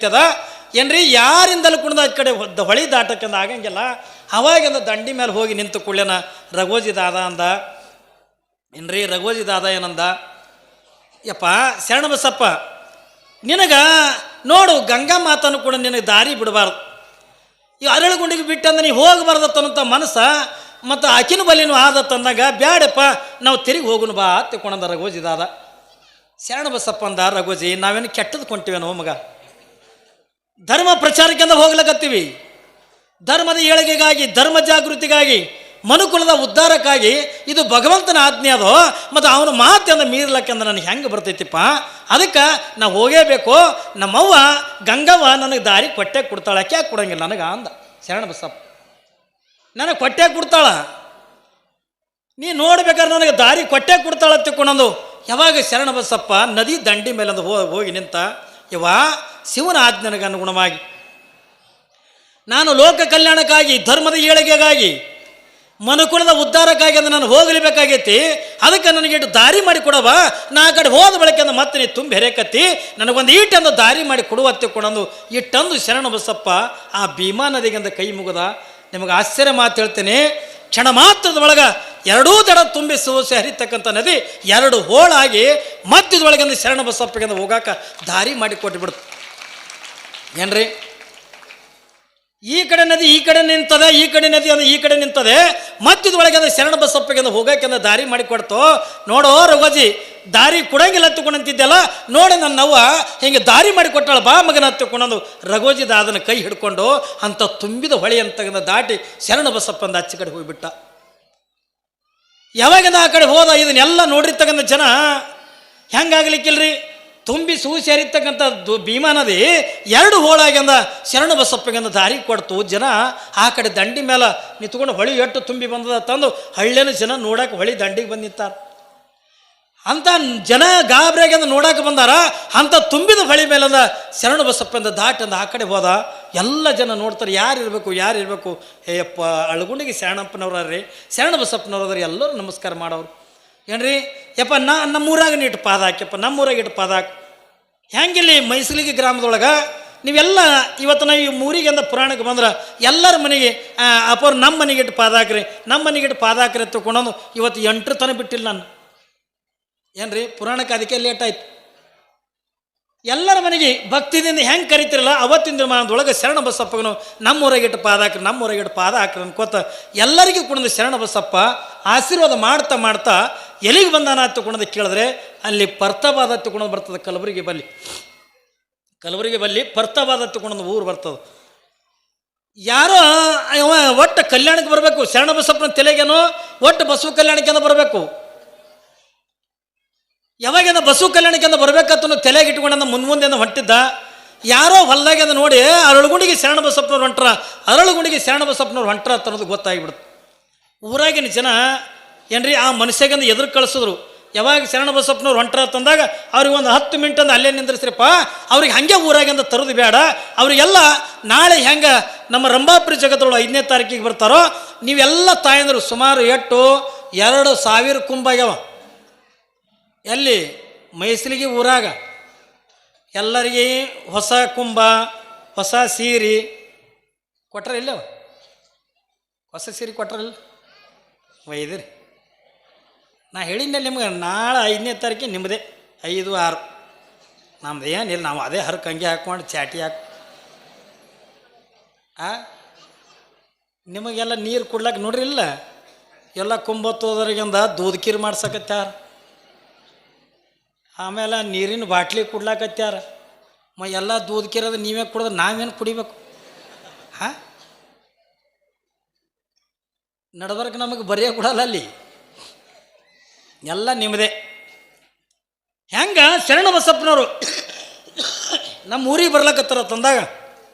ನಡೀತದ ಏನ್ರಿ. ಯಾರಿಂದಲೂ ಕುಣಿದ ಆ ಕಡೆ ಹೊಳಿ ದಾಟಕ್ಕಂದ ಆಗಂಗಿಲ್ಲ. ಅವಾಗಿಂದ ದಂಡಿ ಮೇಲೆ ಹೋಗಿ ನಿಂತು ಕುಳ್ಳೆನ ರಘೋಜಿ ದಾದ ಅಂದ ಏನ್ರಿ. ರಘೋಜಿ ದಾದ ಏನಂದ, ಯಪ್ಪ ಶರಣಬಸಪ್ಪ, ನಿನಗೆ ನೋಡು ಗಂಗಾ ಮಾತನ್ನು ಕೂಡ ನಿನಗೆ ದಾರಿ ಬಿಡಬಾರ್ದು. ಈ ಅರಳುಗುಂಡಿಗೆ ಬಿಟ್ಟಂದ್ರೆ ನೀವು ಹೋಗಬಾರ್ದತ್ತನ್ನಂಥ ಮನಸ್ಸ ಮತ್ತು ಅಕಿನ ಬಲಿನೂ ಆದತ್ತಂದಾಗ ಬ್ಯಾಡಪ್ಪ ನಾವು ತಿರುಗಿ ಹೋಗುನು ಬಾ ತಿಳ್ಕೊಂಡ ರಘೋಜಿ ದಾದ. ಶರಣಬಸಪ್ಪ ಅಂದ, ರಘೋಜಿ ನಾವೇನು ಕೆಟ್ಟದ್ದು ಕೊಂಟಿವೇನೋ ಮಗ, ಧರ್ಮ ಪ್ರಚಾರಕ್ಕೆಂದ ಹೋಗ್ಲಕತ್ತೀವಿ. ಧರ್ಮದ ಏಳಿಗೆಗಾಗಿ, ಧರ್ಮ ಜಾಗೃತಿಗಾಗಿ, ಮನುಕುಲದ ಉದ್ಧಾರಕ್ಕಾಗಿ ಇದು ಭಗವಂತನ ಆಜ್ಞೆ ಅದು. ಮತ್ತು ಅವನ ಮಾತೆಂದ ಮೀರ್ಲಕ್ಕೆಂದ ನನಗೆ ಹೆಂಗೆ ಬರ್ತೈತಿಪ್ಪ, ಅದಕ್ಕೆ ನಾವು ಹೋಗೇಬೇಕು. ನಮ್ಮವ್ವ ಗಂಗವ್ವ ನನಗೆ ದಾರಿ ಕೊಟ್ಟೆ ಕೊಡ್ತಾಳೆ, ಯಾಕೆ ಕೊಡಂಗಿಲ್ಲ ನನಗೆ ಅಂದ ಶರಣಬಸಪ್ಪ. ನನಗೆ ಕೊಟ್ಟೆ ಕೊಡ್ತಾಳ, ನೀ ನೋಡ್ಬೇಕಾದ್ರೆ ನನಗೆ ದಾರಿ ಕೊಟ್ಟೆ ಕೊಡ್ತಾಳ ತಿಳ್ಕೊಂಡಂದು. ಯಾವಾಗ ಶರಣಬಸಪ್ಪ ನದಿ ದಂಡಿ ಮೇಲೆ ಒಂದು ಹೋಗಿ ನಿಂತ, ಯವ್ವ ಶಿವನ ಆಜ್ಞೆಗೆ ಅನುಗುಣವಾಗಿ ನಾನು ಲೋಕ ಕಲ್ಯಾಣಕ್ಕಾಗಿ, ಧರ್ಮದ ಏಳಿಗೆಗಾಗಿ, ಮನುಕುಲದ ಉದ್ಧಾರಕ್ಕಾಗಿ ಅಂದ್ರೆ ನಾನು ಹೋಗಲೇಬೇಕಾಗೈತಿ. ಅದಕ್ಕೆ ನನಗಿಟ್ಟು ದಾರಿ ಮಾಡಿ ಕೊಡವ. ನಾ ಆ ಕಡೆ ಹೋದ ಬಳಿಕ ಮತ್ತೆ ನೀ ತುಂಬಿ ಹೆರೆಕತ್ತಿ ನನಗೊಂದು ಈಟಂದು ದಾರಿ ಮಾಡಿ ಕೊಡುವತ್ತೆ ಕೊಡಂದು ಇಟ್ಟಂದು ಶರಣಬಸಪ್ಪ ಆ ಭೀಮಾ ನದಿಗೆಂದ ಕೈ ಮುಗದ. ನಿಮಗೆ ಆಶ್ಚರ್ಯ ಮಾತು ಹೇಳ್ತೇನೆ, ಕ್ಷಣ ಮಾತ್ರದ ಒಳಗೆ ಎರಡೂ ದಡ ತುಂಬಿ ಸೋಸೆ ಹರಿತಕ್ಕಂಥ ನದಿ ಎರಡು ಹೋಳಾಗಿ ಮಧ್ಯದೊಳಗಿಂದ ಶರಣಬಸಪ್ಪಗಿಂದ ಹೋಗಾಕ ದಾರಿ ಮಾಡಿ ಕೊಟ್ಟುಬಿಡ್ತು ಏನ್ರಿ. ಈ ಕಡೆ ನದಿ ಈ ಕಡೆ ನಿಂತದೆ, ಈ ಕಡೆ ನದಿ ಅಂದ್ರೆ ಈ ಕಡೆ ನಿಂತದೆ, ಮಧ್ಯದೊಳಗೆ ಅಂದ್ರೆ ಶರಣಬಸಪ್ಪಗಿಂದ ಹೋಗಾಕೆಂದ ದಾರಿ ಮಾಡಿ ಕೊಡ್ತು. ನೋಡೋ ರಘೋಜಿ, ದಾರಿ ಕೊಡಂಗಿಲ್ಲ ಹತ್ತುಕೊಂಡಂತಿದ್ದೆಲ್ಲ ನೋಡಿ ನನ್ನವ್ವ ಹಿಂಗೆ ದಾರಿ ಮಾಡಿ ಕೊಟ್ಟಾಳ ಬಾ ಮಗನ ಹತ್ತುಕೊಂಡಂದು ರಘೋಜಿ ದಾದನ ಕೈ ಹಿಡ್ಕೊಂಡು ಅಂತ ತುಂಬಿದ ಹೊಳೆ ಅಂತ ದಾಟಿ ಶರಣಬಸಪ್ಪಂದ ಆಚೆ ಕಡೆ ಹೋಗಿಬಿಟ್ಟ. ಯಾವಾಗಿಂದ ಆ ಕಡೆ ಹೋದ ಇದನ್ನೆಲ್ಲ ನೋಡಿರ್ತಕ್ಕಂಥ ಜನ ಹೆಂಗಾಗ್ಲಿಕ್ಕಿಲ್ರಿ. ತುಂಬಿ ಸೂಸಿ ಹರಿತಕ್ಕಂಥ ಭೀಮಾ ನದಿ ಎರಡು ಹೋಳಾಗಿಂದ ಶರಣಬಸಪ್ಪಗಿಂದ ದಾರಿ ಕೊಡ್ತು. ಜನ ಆ ಕಡೆ ದಂಡಿ ಮೇಲೆ ನಿಂತ್ಕೊಂಡು ಹೊಳಿ ಎಟ್ಟು ತುಂಬಿ ಬಂದದ ತಂದು ಹಳ್ಳಿನ ಜನ ನೋಡಕ್ಕೆ ಹೊಳಿ ದಂಡಿಗೆ ಬಂದು ನಿಂತಾರೆ. ಅಂಥ ಜನ ಗಾಬರಿಯಾಗಿಂದ ನೋಡಕ್ಕೆ ಬಂದಾರ. ಅಂಥ ತುಂಬಿದ ಹೊಳಿ ಮೇಲಂದ ಶರಣಬಸಪ್ಪಂದ ದಾಟಂದ ಆ ಕಡೆ ಹೋದ. ಎಲ್ಲ ಜನ ನೋಡ್ತಾರೆ, ಯಾರಿರಬೇಕು ಯಾರಿರಬೇಕು. ಏಯಪ್ಪ ಅಳಗುಂಡಿಗೆ ಶರಣಪ್ಪನವ್ರಿ, ಶರಣಬಸಪ್ಪನವ್ರದ್ರಿ, ಎಲ್ಲರೂ ನಮಸ್ಕಾರ ಮಾಡೋರು ಏನ್ರಿ. ಯಪ್ಪ ನಮ್ಮೂರಾಗ ನೀಟು ಪಾದ ಹಾಕ್ಯಪ್ಪ, ನಮ್ಮೂರಾಗ ಇಟ್ಟು ಪಾದ ಹಾಕಿ. ಹೆಂಗಿಲ್ಲಿ ಮೈಸೂರಿಗೆ ಗ್ರಾಮದೊಳಗೆ ನೀವೆಲ್ಲ ಇವತ್ತು ನಾವು ಈ ಮೂರಿಗೆಂದ ಪುರಾಣಕ್ಕೆ ಬಂದ್ರೆ ಎಲ್ಲರ ಮನೆಗೆ ಅಪ್ಪರು ನಮ್ಮ ಮನೆಗೆ ಇಟ್ಟು ಪಾದ ಹಾಕ್ರಿ, ನಮ್ಮ ಮನೆಗೆ ಇಟ್ಟು ಪಾದ ಹಾಕ್ರಿ ತಗೊಂಡು ಇವತ್ತು 8 ತನ ಬಿಟ್ಟಿಲ್ಲ ನಾನು ಏನ್ರಿ. ಪುರಾಣಕ್ಕೆ ಅದಕ್ಕೆ ಲೇಟ್ ಆಯ್ತು. ಎಲ್ಲರ ಮನೆಗೆ ಭಕ್ತಿದಿಂದ ಹೆಂಗೆ ಕರಿತಿರಲ್ಲ ಅವತ್ತಿನ ದಿನದೊಳಗೆ ಶರಣಬಸಪ್ಪಗನು ನಮ್ಮೂರಾಗಿಟ್ಟು ಪಾದ ಹಾಕ್ರಿ, ನಮ್ಮೂರಾಗಿಟ್ಟು ಪಾದ ಹಾಕ್ರಿ ಅನ್ಕೋತ ಎಲ್ಲರಿಗೂ ಕುಣಿದು ಶರಣಬಸಪ್ಪ ಆಶೀರ್ವಾದ ಮಾಡ್ತಾ ಮಾಡ್ತಾ ಎಲ್ಲಿಗೆ ಬಂದಾನ ತಗೊಂಡು ಕೇಳಿದ್ರೆ ಅಲ್ಲಿ ಪರ್ತಾಬಾದ ತಗೊಂಡು ಬರ್ತದೆ. ಕಲಬುರಗಿ ಬಲ್ಲಿ ಪರ್ತಾಬಾದ ತಗೊಂಡು ಊರು ಬರ್ತದೆ. ಯಾರೋ ಒಟ್ಟು ಕಲ್ಯಾಣಕ್ಕೆ ಬರಬೇಕು, ಶರಣಬಸಪ್ಪನ ತಲೆಗೇನೋ ಒಟ್ಟು ಬಸವ ಕಲ್ಯಾಣಕ್ಕೆ ಬರಬೇಕು. ಯಾವಾಗಿಂದ ಬಸವ ಕಲ್ಯಾಣಕ್ಕೆ ಬರ್ಬೇಕಂತ ತಲೆಗೆ ಇಟ್ಕೊಂಡ ಮುಂದೆ ಹೊಂಟಿದ್ದ. ಯಾರೋ ಹೊಲ್ದಾಗ್ಯದ ನೋಡಿ ಅರಳುಗುಂಡಿಗೆ ಶರಣಬಸಪ್ಪನವ್ರು ಹೊಂಟ್ರ, ಅರಳುಗುಂಡಿಗೆ ಶರಣಬಸಪ್ಪನವ್ರು ಹೊಂಟ್ರ ಅಂತ ಅನ್ನೋದು ಗೊತ್ತಾಗಿಬಿಡ್ತು. ಊರಾಗಿನ ಜನ ಏನ್ರಿ ಆ ಮನುಷ್ಯಗಂದು ಎದುರು ಕಳಿಸಿದ್ರು. ಯಾವಾಗ ಶರಣಬಸಪ್ಪನವ್ರು ಹೊಂಟ್ರ ಅಂತಂದಾಗ ಅವ್ರಿಗೆ ಒಂದು 10 ಮಿನಿಟ್ ಅಲ್ಲೇ ನಿಂದ್ರಿಸ್ರಿಪ್ಪ, ಅವ್ರಿಗೆ ಹಾಗೆ ಊರಾಗಿಂದ ತರೋದು ಬೇಡ. ಅವರಿಗೆಲ್ಲ ನಾಳೆ ಹೆಂಗೆ ನಮ್ಮ ರಂಭಾಪುರಿ ಜಗತ್ತೊಳಗೆ 5ನೇ ತಾರೀಕಿಗೆ ಬರ್ತಾರೋ ನೀವೆಲ್ಲ ತಾಯಂದರು ಸುಮಾರು 2,000 ಕುಂಭ ಆಗ್ಯಾವ. ಎಲ್ಲಿ ಮೈಸೂರಿಗೆ ಊರಾಗ ಎಲ್ಲರಿಗೆ ಹೊಸ ಕುಂಭ, ಹೊಸ ಸೀರೆ ಕೊಟ್ರ ಇಲ್ಲ, ಹೊಸ ಸೀರೆ ಕೊಟ್ರಲ್ಲ ಒಯ್ದಿರಿ. ನಾ ಹೇಳಿದ್ಮೇಲೆ ನಿಮ್ಗೆ ನಾಳೆ 5ನೇ ತಾರೀಕಿಗೆ ನಿಮ್ಮದೇ 5, 6 ನಮ್ದು ಏನಿಲ್ಲ, ನಾವು ಅದೇ ಹರಕ್ಕೆ ಹಂಗೆ ಹಾಕ್ಕೊಂಡು ಚಾಟಿ ನಿಮಗೆಲ್ಲ ನೀರು ಕೊಡ್ಲಾಕ ನೋಡ್ರಿ ಇಲ್ಲ, ಎಲ್ಲ ಕುಂಬತ್ತೋದ್ರಿಗಿಂದ ದೂದ್ಕೀರು ಮಾಡ್ಸಕತ್ಯಾರ, ಆಮೇಲೆ ನೀರಿನ ಬಾಟ್ಲಿ ಕೊಡ್ಲಾಕತ್ಯಾರ. ಎಲ್ಲ ದೂದ್ಕೀರದ ನೀವೇ ಕುಡಿದ್ರೆ ನಾವೇನು ಕುಡಿಬೇಕು? ನಡ್ಬರ್ಕ ನಮಗೆ ಬರೆಯ ಕೊಡಲ್ಲ, ಅಲ್ಲಿ ಎಲ್ಲ ನಿಮ್ಮದೇ. ಹೆಂಗ ಶರಣಬಸಪ್ಪನವರು ನಮ್ಮ ಊರಿಗೆ ಬರ್ಲಕತ್ತಾರ ತಂದಾಗ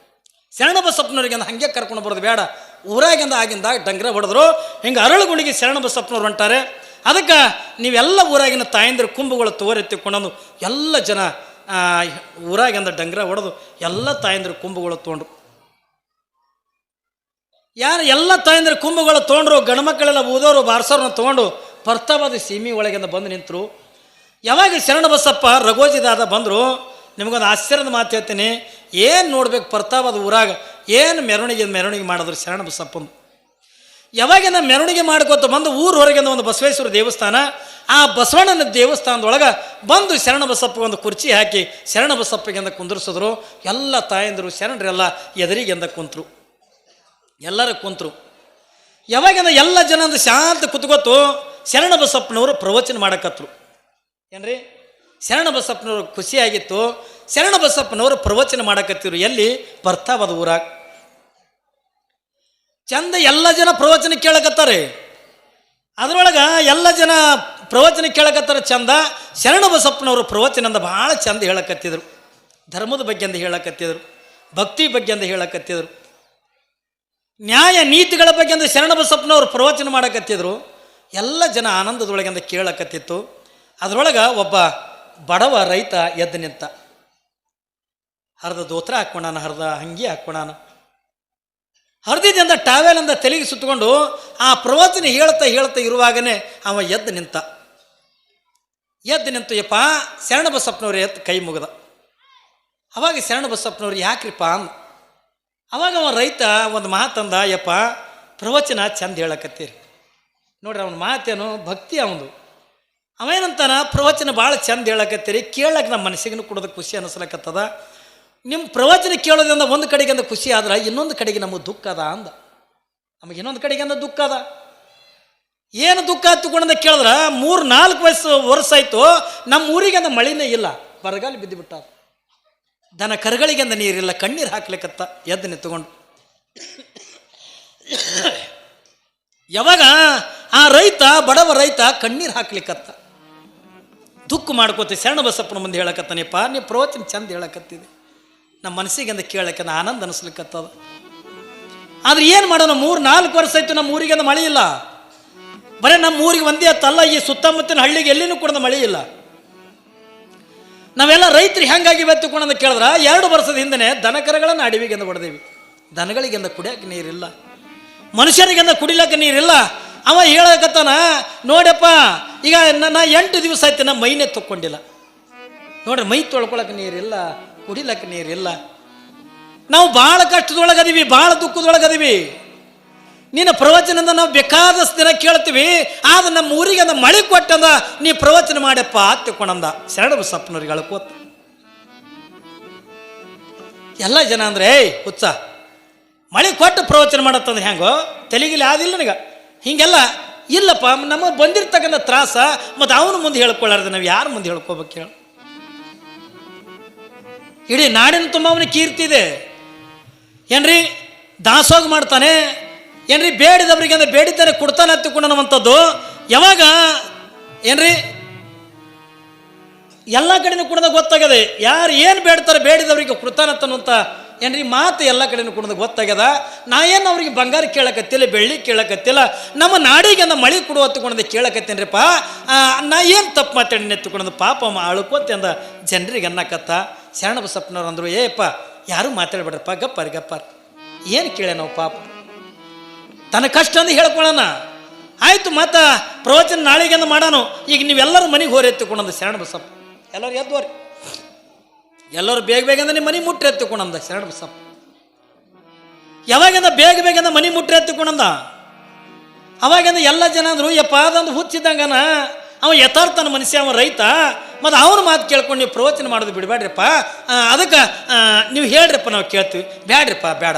ಶರಣಬಸಪ್ಪನವ್ರಿಗೆ ಹಂಗೆ ಕರ್ಕೊಂಡು ಬರೋದು ಬೇಡ, ಊರಾಗಿಂದ ಆಗಿಂದಾಗ ಡಂಗ್ರ ಹೊಡೆದ್ರು. ಹಿಂಗೆ ಅರಳುಗುಂಡಿಗೆ ಶರಣಬಸಪ್ಪನವ್ರು ಹೊಂಟಾರೆ. ಅದಕ್ಕೆ ನೀವೆಲ್ಲ ಊರಾಗಿನ ತಾಯಂದಿರು ಕುಂಭಗಳು ತೋರೆತ್ತಿಕೊಂಡು ಎಲ್ಲ ಜನ ಊರಾಗಿಂದ ಡಂಗ್ರ ಹೊಡೆದು ಎಲ್ಲ ತಾಯಂದಿರು ಕುಂಭಗಳು ತೊಗೊಂಡ್ರು. ಯಾರು ಎಲ್ಲ ತಾಯಂದಿರು ಕುಂಭಗಳು ತೊಗೊಂಡ್ರು, ಗಂಡ್ಮಕ್ಕಳೆಲ್ಲ ಊದೋರು ಬಾರ್ಸೋರನ್ನ ತೊಗೊಂಡು ಪರ್ತಾಬಾದ ಸೀಮೆ ಒಳಗಿಂದ ಬಂದು ನಿಂತರು. ಯಾವಾಗ ಶರಣಬಸಪ್ಪ ರಘೋಜಿದಾದ ಬಂದರು, ನಿಮಗೊಂದು ಆಶ್ಚರ್ಯದ ಮಾತು ಹೇಳ್ತೀನಿ. ಏನು ನೋಡ್ಬೇಕು ಪ್ರತಾಪದ ಊರಾಗ ಏನು ಮೆರವಣಿಗೆ ಮಾಡಿದ್ರು ಶರಣ ಬಸಪ್ಪಂದು. ಯಾವಾಗಿಂದ ಮೆರವಣಿಗೆ ಮಾಡ್ಕೋತ ಬಂದು ಊರ ಹೊರಗಿಂದ ಒಂದು ಬಸವೇಶ್ವರ ದೇವಸ್ಥಾನ, ಆ ಬಸವಣ್ಣನ ದೇವಸ್ಥಾನದೊಳಗೆ ಬಂದು ಶರಣ ಬಸಪ್ಪ ಒಂದು ಕುರ್ಚಿ ಹಾಕಿ ಶರಣ ಬಸಪ್ಪಗೆಂದ ಕುಂದಿರಿಸಿದ್ರು. ಎಲ್ಲ ತಾಯಂದರು ಶರಣರೆಲ್ಲ ಎದುರಿಗೆಂದ ಕುಂತರು, ಎಲ್ಲರೂ ಕುಂತರು. ಯಾವಾಗಿಂದ ಎಲ್ಲ ಜನ ಅಂದ್ರೆ ಶಾಂತ ಕುತ್ಕೋತು ಶರಣ ಬಸಪ್ಪನವರು ಪ್ರವಚನ ಮಾಡಕತ್ರು. ಏನ್ರಿ ಶರಣ ಬಸಪ್ಪನವ್ರು ಖುಷಿಯಾಗಿತ್ತು. ಶರಣ ಬಸಪ್ಪನವರು ಪ್ರವಚನ ಮಾಡಕತ್ತಿರು ಎಲ್ಲಿ? ಬರ್ತಾವದ ಊರಾಗ. ಚಂದ ಎಲ್ಲ ಜನ ಪ್ರವಚನ ಕೇಳಕತ್ತಾರೆ. ಅದರೊಳಗೆ ಎಲ್ಲ ಜನ ಪ್ರವಚನ ಕೇಳಕತ್ತಾರ ಚಂದ. ಶರಣ ಬಸಪ್ಪನವರು ಪ್ರವಚನ ಅಂದ ಭಾಳ ಚಂದ ಹೇಳಕತ್ತಿದ್ರು. ಧರ್ಮದ ಬಗ್ಗೆ ಅಂದ ಹೇಳಕತ್ತಿದ್ರು, ಭಕ್ತಿ ಬಗ್ಗೆ ಅಂದ ಹೇಳಕತ್ತಿದ್ರು, ನ್ಯಾಯ ನೀತಿಗಳ ಬಗ್ಗೆ ಅಂದ ಶರಣ ಬಸಪ್ಪನವರು ಪ್ರವಚನ ಮಾಡಕತ್ತಿದ್ರು. ಎಲ್ಲ ಜನ ಆನಂದದೊಳಗಿಂದ ಕೇಳಕತ್ತಿತ್ತು. ಅದರೊಳಗೆ ಒಬ್ಬ ಬಡವ ರೈತ ಎದ್ದು ನಿಂತ. ಹರಿದ ದೋತ್ರ ಹಾಕ್ಕೊಂಡಾನ, ಹರಿದ ಅಂಗಿ ಹಾಕ್ಕೊಂಡಾನ, ಹರಿದಿದ್ದಿಂದ ಟಾವೆಲಿಂದ ತಲೆಗೆ ಸುತ್ತಕೊಂಡು ಆ ಪ್ರವಚನ ಹೇಳ್ತಾ ಇರುವಾಗನೇ ಅವ ಎದ್ದು ನಿಂತು ಯಪ್ಪ ಶರಣ ಬಸಪ್ಪನವ್ರು ಎತ್ತು ಕೈ ಮುಗಿದ. ಅವಾಗ ಶರಣ ಬಸಪ್ಪನವ್ರು ಯಾಕ್ರಿಪ್ಪ ಅಂದ. ಅವಾಗ ಅವ ರೈತ ಒಂದು ಮಾತಂದ, ಯಪ್ಪ ಪ್ರವಚನ ಚಂದ ಹೇಳಕತ್ತೀರಿ ನೋಡ್ರಿ. ಅವನ ಮಾತೇನು ಭಕ್ತಿ ಅವನು. ಅವೇನಂತಾನ, ಪ್ರವಚನ ಭಾಳ ಚಂದ ಹೇಳಕತ್ತೀರಿ, ಕೇಳಕ್ಕೆ ನಮ್ಮ ಮನಸ್ಸಿಗೂ ಕೊಡೋದು ಖುಷಿ ಅನ್ನಿಸ್ಲಕತ್ತದ. ನಿಮ್ಮ ಪ್ರವಚನ ಕೇಳೋದ್ರಿಂದ ಒಂದು ಕಡೆಗಿಂದ ಖುಷಿ ಆದ್ರೆ ಇನ್ನೊಂದು ಕಡೆಗೆ ನಮಗೆ ದುಃಖ ಅದ ಅಂದ. ನಮಗೆ ಇನ್ನೊಂದು ಕಡೆಗಿಂದ ದುಃಖ ಅದ. ಏನು ದುಃಖ ಹತ್ತುಕೊಂಡ ಕೇಳಿದ್ರೆ 3-4 ವರ್ಷ ಆಯಿತು ನಮ್ಮ ಊರಿಗೆಂದ ಮಳಿನೇ ಇಲ್ಲ, ಬರಗಾಲ ಬಿದ್ದುಬಿಟ್ಟ. ದನ ಕರುಗಳಿಗೆಂದ ನೀರಿಲ್ಲ, ಕಣ್ಣೀರು ಹಾಕ್ಲಿಕ್ಕತ್ತ ಎದ್ದು ನಿಂತುಕೊಂಡು. ಯಾವಾಗ ಆ ರೈತ ಬಡವ ರೈತ ಕಣ್ಣೀರು ಹಾಕ್ಲಿಕ್ಕತ್ತ, ದುಃಖ ಮಾಡ್ಕೋತ ಶರಣ ಬಸಪ್ಪನ ಮುಂದೆ ಹೇಳಕತ್ತಾನಪ್ಪ, ನೀವು ಪ್ರವಚನ ಚಂದ ಹೇಳಕತ್ತಿದೆ, ನಮ್ಮ ಮನಸ್ಸಿಗೆಂದ ಕೇಳಕ್ಕೆ ಆನಂದ ಅನಿಸ್ಲಿಕ್ಕತ್ತದ. ಆದ್ರೆ ಏನು ಮಾಡೋಣ, 3-4 ವರ್ಷ ಆಯ್ತು ನಮ್ಮ ಊರಿಗೆಂದ ಮಳೆ ಇಲ್ಲ. ಬರೀ ನಮ್ಮ ಊರಿಗೆ ಒಂದೇ ಅತ್ತಲ್ಲ, ಈ ಸುತ್ತಮುತ್ತಲಿನ ಹಳ್ಳಿಗೆ ಎಲ್ಲಿನೂ ಕೂಡ ಮಳೆ ಇಲ್ಲ. ನಾವೆಲ್ಲ ರೈತರು ಹೆಂಗಾಗಿ ಬೆತ್ತುಕೊಂಡಂತ ಕೇಳಿದ್ರೆ 2 ವರ್ಷದ ಹಿಂದೆ ದನಕರಗಳನ್ನು ಅಡವಿಗೆಂದ ಹೊಡೆದೇವಿ. ದನಗಳಿಗೆಂದ ಕುಡಿಯೋಕೆ ನೀರಿಲ್ಲ, ಮನುಷ್ಯರಿಗೆಂದ ಕುಡಿಲಕ್ಕೆ ನೀರಿಲ್ಲ. ಅವ ಹೇಳಕತ್ತಾನ, ನೋಡಪ್ಪ ಈಗ ನಾ 8 ದಿವಸ ಆಯ್ತು ನಮ್ಮ ಮೈನೇ ತೊಕ್ಕೊಂಡಿಲ್ಲ ನೋಡ್ರಿ, ಮೈ ತೊಳ್ಕೊಳಕ್ಕೆ ನೀರಿಲ್ಲ, ಕುಡಿಲಕ್ಕೆ ನೀರಿಲ್ಲ. ನಾವು ಭಾಳ ಕಷ್ಟದೊಳಗದೀವಿ, ಭಾಳ ದುಃಖದೊಳಗದೀವಿ. ನಿನ್ನ ಪ್ರವಚನದಿಂದ ನಾವು ಬೇಕಾದಷ್ಟು ದಿನ ಕೇಳ್ತೀವಿ, ಆದ್ರೆ ನಮ್ಮ ಊರಿಗೆ ಅಂದ ಮಳೆ ಕೊಟ್ಟಂದ ನೀ ಪ್ರವಚನ ಮಾಡಪ್ಪ ಹತ್ತಿಕೊಂಡಂದ ಶರಣ ಬಸಪ್ಪನವ್ರಿಗೆ ಹೇಳ್ಕೋತ. ಎಲ್ಲ ಜನ ಅಂದ್ರೆ ಹುಚ್ಚ, ಮಳೆ ಕೊಟ್ಟು ಪ್ರವಚನ ಮಾಡತ್ತಂದ್ರೆ ಹೆಂಗೋ ತೆಲಿಗಿಲ್ಲ ಆದಿಲ್ಲ ನನಗೆ ಹಿಂಗೆಲ್ಲ ಇಲ್ಲಪ್ಪ. ನಮಗೆ ಬಂದಿರ್ತಕ್ಕಂಥ ತ್ರಾಸ ಮತ್ತು ಅವನು ಮುಂದೆ ಹೇಳ್ಕೊಳ್ಳಾರ್ದು ನಾವು ಯಾರು ಮುಂದೆ ಹೇಳ್ಕೋಬೇಕು ಹೇಳು? ಇಡೀ ನಾಡಿನ ತುಂಬ ಅವನ ಕೀರ್ತಿ ಇದೆ ಏನ್ರಿ. ದಾಸೋಗ ಮಾಡ್ತಾನೆ ಏನ್ರಿ, ಬೇಡಿದವ್ರಿಗೆ ಅಂದ್ರೆ ಬೇಡಿದ್ದಾರೆ ಕೊಡ್ತಾನೆ ಹತ್ತಿಕೊಂಡನವಂಥದ್ದು. ಯಾವಾಗ ಏನ್ರಿ ಎಲ್ಲ ಕಡೆನೂ ಕೂಡ ಗೊತ್ತಾಗ್ಯದೆ, ಯಾರು ಏನು ಬೇಡ್ತಾರೆ ಬೇಡಿದವ್ರಿಗೆ ಕೊಡ್ತಾನತ್ತನ್ನುವಂಥ ಏನ್ರಿ ಮಾತು ಎಲ್ಲ ಕಡೆನೂ ಕೂಡ ಗೊತ್ತಾಗ್ಯದ. ನಾ ಏನು ಅವ್ರಿಗೆ ಬಂಗಾರ ಕೇಳಕತ್ತಿಲ್ಲ, ಬೆಳ್ಳಿ ಕೇಳಕತ್ತಿಲ್ಲ, ನಮ್ಮ ನಾಡಿಗೆ ಅಂದ ಮಳೆ ಕೊಡು ಹತ್ತುಕೊಂಡಂದು ಕೇಳಕತ್ತೇನ್ರಿಪ್ಪ. ನಾ ಏನು ತಪ್ಪು ಮಾತಾಡಿ ಎತ್ತುಕೊಂಡಂದು ಪಾಪ ಅಳ್ಕೋತೆ ಅಂದ ಜನರಿಗೆ ಅನ್ನಕತ್ತ. ಶರಣ ಬಸಪ್ಪನವ್ರು ಅಂದರು, ಏಪ್ಪ ಯಾರೂ ಮಾತಾಡ್ಬೇಡ್ರಪ್ಪ, ಗಪ್ಪಾರಿ ಏನು ಕೇಳ ನಾವು ಪಾಪ ತನ್ನ ಕಷ್ಟ ಅಂದು ಹೇಳ್ಕೊಳ್ಳೋಣ. ಆಯಿತು ಮತ್ತು ಪ್ರವಚನ ನಾಳೆಗೆಂದು ಮಾಡೋಣ. ಈಗ ನೀವೆಲ್ಲರೂ ಮನೆಗೆ ಹೋರಿ ಎತ್ತುಕೊಂಡಂದ ಶರಣ ಬಸಪ್ಪ. ಎಲ್ಲರೂ ಎದ್ದುವರಿ, ಎಲ್ಲರೂ ಬೇಗ ಅಂದ್ರೆ ನಿಮ್ಮ ಮನೆ ಮುಟ್ರೆ ಎತ್ತುಕೊಂಡಂದ ಶರಣ ಬಸಪ್ಪ. ಯಾವಾಗಿಂದ ಬೇಗ ಮನೆ ಮುಟ್ರೆ ಎತ್ತುಕೊಂಡಂದ. ಅವಾಗಿಂದ ಎಲ್ಲ ಜನ ಅಂದರು, ಯಪ್ಪ ಅದಂದು ಹುಚ್ಚಿದ್ದಂಗನ ಅವ ಯಥಾರ್ಥನ ಮನುಷ್ಯ, ಅವ ರೈತ, ಮತ್ತು ಅವನ ಮಾತು ಕೇಳ್ಕೊಂಡು ನೀವು ಪ್ರವಚನ ಮಾಡೋದು ಬಿಡಬೇಡ್ರಿಪ್ಪ. ಅದಕ್ಕೆ ನೀವು ಹೇಳ್ರಿಪ್ಪ, ನಾವು ಕೇಳ್ತೀವಿ. ಬ್ಯಾಡ್ರಿಪ್ಪ ಬೇಡ,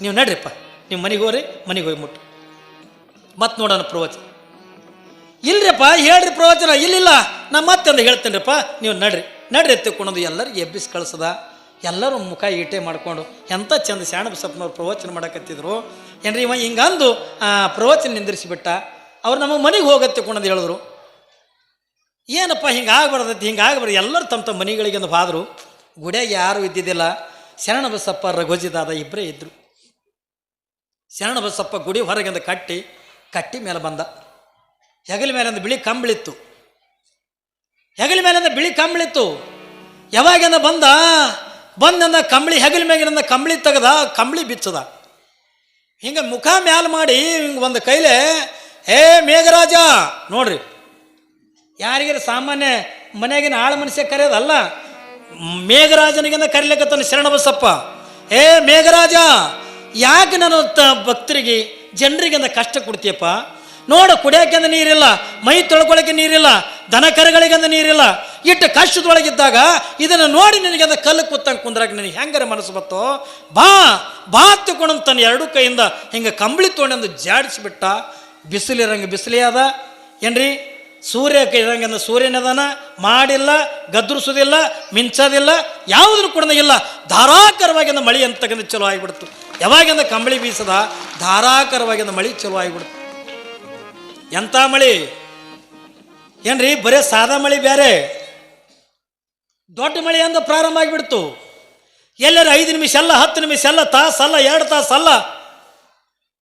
ನೀವು ನಡ್ರಿಪ್ಪ, ನೀವು ಮನೆಗೆ ಹೋಗಿ ಮುಟ್ಟು ಮತ್ತೆ ನೋಡೋಣ ಪ್ರವಚನ. ಇಲ್ರಿಪ್ಪ ಹೇಳ್ರಿ ಪ್ರವಚನ. ಇಲ್ಲ ನಾ ಮತ್ತೆ ಅಂದು ಹೇಳ್ತೇನ್ರಿಪ್ಪ, ನೀವು ನಡ್ರಿ ಎತ್ತಿಕೊಂಡದು ಎಲ್ಲರಿಗೆ ಎಬ್ಬಿಸಿ ಕಳಿಸದ. ಎಲ್ಲರೂ ಮುಖ ಈಟೆ ಮಾಡಿಕೊಂಡು ಎಂಥ ಚಂದ ಶರಣ ಬಸಪ್ಪನವ್ರು ಪ್ರವಚನ ಮಾಡಕತ್ತಿದ್ರು ಏನ್ರಿ. ಇವ ಹಿಂಗಂದು ಪ್ರವಚನ ನಿಂದಿರಿಸಿಬಿಟ್ಟ. ಅವ್ರು ನಮ್ಮ ಮನೆಗೆ ಹೋಗತ್ತಿಕೊಂಡಂದು ಹೇಳಿದ್ರು. ಏನಪ್ಪ ಹಿಂಗಾಗ್ಬಾರ್ದೈತಿ, ಹಿಂಗಾಗ್ಬಾರ್ದು. ಎಲ್ಲರೂ ತಮ್ಮ ಮನೆಗಳಿಗೆ ಒಂದು ಹೋದ್ರು. ಗುಡಿಯಾಗ ಯಾರೂ ಇದ್ದಿದ್ದಿಲ್ಲ. ಶರಣ ಬಸಪ್ಪ ರಘೋಜಿದಾದ ಇಬ್ಬರೇ ಇದ್ದರು. ಶರಣ ಬಸಪ್ಪ ಗುಡಿ ಹೊರಗಿಂದ ಕಟ್ಟಿ ಮೇಲೆ ಬಂದ. ಹೆಗಲ ಮೇಲಿಂದ ಬಿಳಿ ಕಂಬಳಿತ್ತು. ಯಾವಾಗಿಂದ ಬಂದಂದ ಕಂಬಳಿ ಹೆಗಲ ಮೇಗಿನಿಂದ ಕಂಬಳಿ ತೆಗೆದ, ಕಂಬಳಿ ಬಿಚ್ಚದ. ಹಿಂಗೆ ಮುಖ ಮ್ಯಾಲ ಮಾಡಿ ಹಿಂಗೆ ಒಂದು ಕೈಲೇ, ಏ ಮೇಘರಾಜ ನೋಡ್ರಿ, ಯಾರಿಗಾರ ಸಾಮಾನ್ಯ ಮನೆಯಾಗಿನ ಆಳು ಮನುಷ್ಯ ಕರೆಯೋದಲ್ಲ, ಮೇಘರಾಜನಿಗಿಂದ ಕರಿಲಿಕ್ಕತ್ತಾನ ಶರಣಬಸಪ್ಪ. ಏ ಮೇಘರಾಜ, ಯಾಕೆ ನಾನು ಭಕ್ತರಿಗೆ ಜನರಿಗಿಂದ ಕಷ್ಟ ಕೊಡ್ತೀಯಪ್ಪ? ನೋಡು, ಕುಡಿಯೋಕೆಂದ ನೀರಿಲ್ಲ, ಮೈ ತೊಳ್ಕೊಳ್ಳೋಕೆ ನೀರಿಲ್ಲ, ದನ ಕರುಗಳಿಗೆಂದ ನೀರಿಲ್ಲ. ಇಟ್ಟು ಕಷ್ಟದೊಳಗಿದ್ದಾಗ ಇದನ್ನು ನೋಡಿ ನಿನಗೆಂದ ಕಲ್ಲು ಕೂತಂಗೆ ಕುಂದ್ರಾಗ ನಿನಗೆ ಹೆಂಗಾರ ಮನಸ್ಸು ಬತ್ತೋ? ಬಾ ಬಾ ತಗೊಂಡು ತನ್ನ ಎರಡು ಕೈಯಿಂದ ಹಿಂಗೆ ಕಂಬಳಿ ತೊಗೊಂಡು ಜಾಡಿಸಿಬಿಟ್ಟ. ಬಿಸಿಲಿರಂಗೆ ಬಿಸಿಲೇ ಅದ ಏನ್ರಿ, ಸೂರ್ಯ ಇರಂಗೆ ಸೂರ್ಯನದಾನ, ಮಾಡಿಲ್ಲ, ಗದ್ರಿಸೋದಿಲ್ಲ, ಮಿಂಚೋದಿಲ್ಲ, ಯಾವುದನ್ನು ಕೂಡ ಇಲ್ಲ. ಧಾರಾಕಾರವಾಗಿಂದ ಮಳಿ ಅಂತಕ್ಕಂಥ ಚಲೋ ಆಗಿಬಿಡ್ತು. ಯಾವಾಗಿಂದ ಕಂಬಳಿ ಬೀಸದ ಧಾರಾಕಾರವಾಗಿಂದ ಮಳಿ ಚಲೋ ಆಗಿಬಿಡ್ತು. ಎಂಥ ಮಳಿ ಏನ್ರಿ, ಬರೇ ಸಾದಾ ಮಳಿ ಬೇರೆ, ದೊಡ್ಡ ಮಳಿ ಅಂದ ಪ್ರಾರಂಭ ಆಗಿಬಿಡ್ತು. ಎಲ್ಲರೂ 5 ನಿಮಿಷ ಅಲ್ಲ, 10 ನಿಮಿಷ ಅಲ್ಲ, ತಾಸಲ್ಲ, 2 ತಾಸಲ್ಲ,